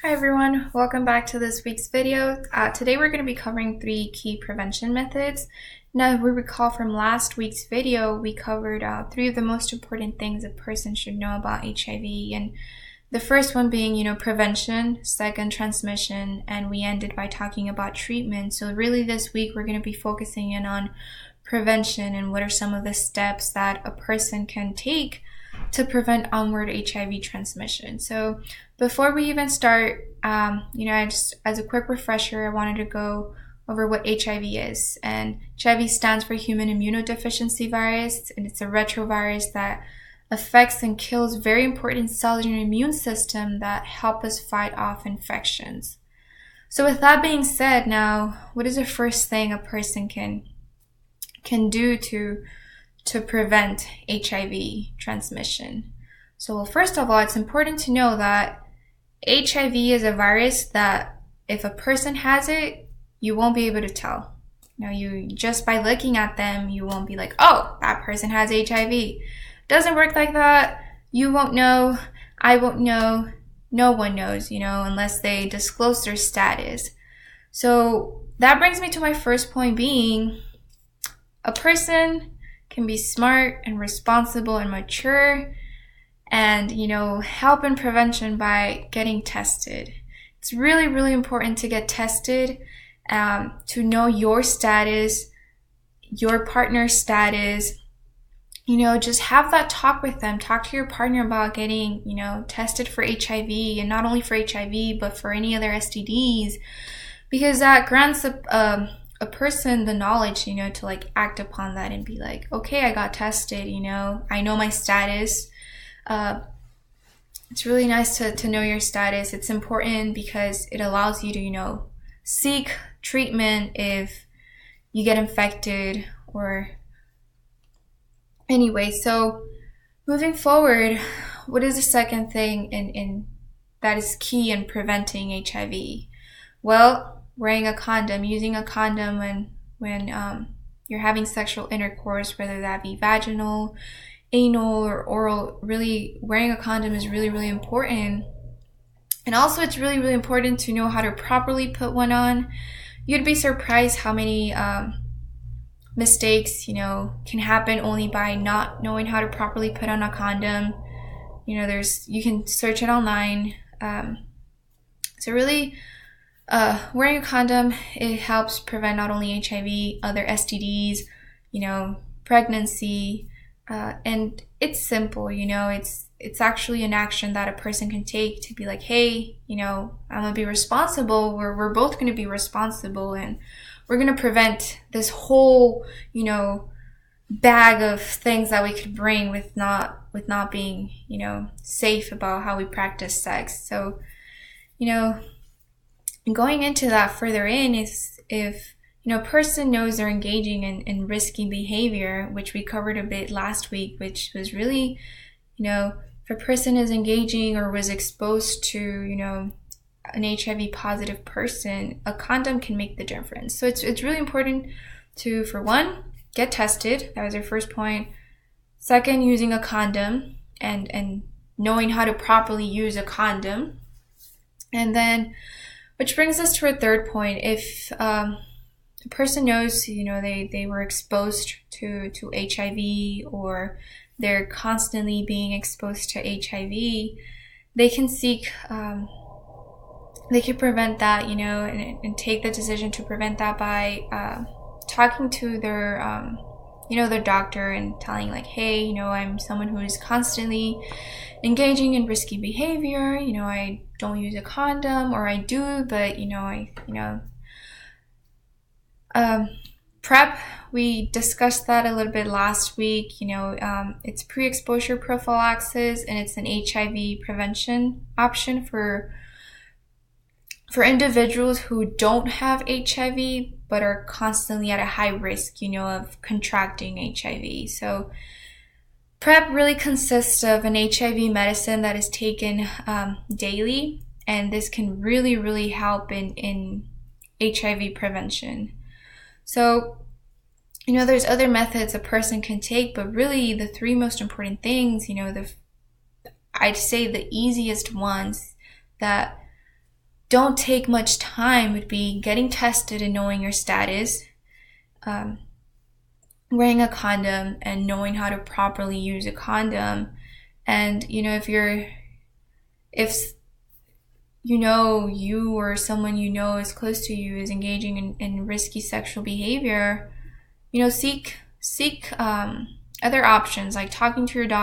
Hi everyone, welcome back to this week's video. Today we're going to be covering 3 key prevention methods. Now, if we recall from last week's video, we covered 3 of the most important things a person should know about HIV, and the first one being, prevention, second, transmission, and we ended by talking about treatment. So really this week we're going to be focusing in on prevention and what are some of the steps that a person can take to prevent onward HIV transmission. So before we even start, just as a quick refresher, I wanted to go over what HIV is. And HIV stands for Human Immunodeficiency Virus, and it's a retrovirus that affects and kills very important cells in your immune system that help us fight off infections. So with that being said, now, what is the first thing a person can do to prevent HIV transmission? So first of all, it's important to know that HIV is a virus that if a person has it, you won't be able to tell. You just by looking at them, you won't be like, oh, that person has HIV. Doesn't work like that. You won't know. I won't know. No one knows, unless they disclose their status. So that brings me to my first point being, a person can be smart and responsible and mature and, help in prevention by getting tested. It's really, really important to get tested, to know your status, your partner's status. Just have that talk with them. Talk to your partner about getting, tested for HIV, and not only for HIV, but for any other STDs, because that grants a person the knowledge, to act upon that and be like, okay, I got tested, I know my status. It's really nice to know your status. It's important because it allows you to, seek treatment if you get infected or anyway. So moving forward, what is the second thing in that is key in preventing HIV? Well, wearing a condom, using a condom when you're having sexual intercourse, whether that be vaginal, anal, or oral. Really, wearing a condom is really, really important. And also, it's really, really important to know how to properly put one on. You'd be surprised how many mistakes, can happen only by not knowing how to properly put on a condom. You can search it online. So really, wearing a condom, it helps prevent not only HIV, other STDs, pregnancy, and it's simple, it's actually an action that a person can take to be like, hey, I'm gonna be responsible. We're both gonna be responsible, and we're gonna prevent this whole, bag of things that we could bring with not being, safe about how we practice sex. So, going into that further in is if, a person knows they're engaging in risky behavior, which we covered a bit last week, which was really, if a person is engaging or was exposed to, an HIV positive person, a condom can make the difference. So it's really important to, for one, get tested. That was our first point. Second, using a condom and knowing how to properly use a condom. And then, which brings us to our third point. If a person knows, they were exposed to HIV, or they're constantly being exposed to HIV, they can seek, they can prevent that, and take the decision to prevent that by talking to their, their doctor and telling like, hey, I'm someone who is constantly engaging in risky behavior. I don't use a condom, or I do, but, PrEP, we discussed that a little bit last week. It's pre-exposure prophylaxis, and it's an HIV prevention option for individuals who don't have HIV but are constantly at a high risk, of contracting HIV. So PrEP really consists of an HIV medicine that is taken daily, and this can really, really help in HIV prevention. So, there's other methods a person can take, but really the 3 most important things, I'd say the easiest ones that don't take much time would be getting tested and knowing your status, wearing a condom and knowing how to properly use a condom. And if you or someone is close to you is engaging in risky sexual behavior, seek other options, like talking to your doctor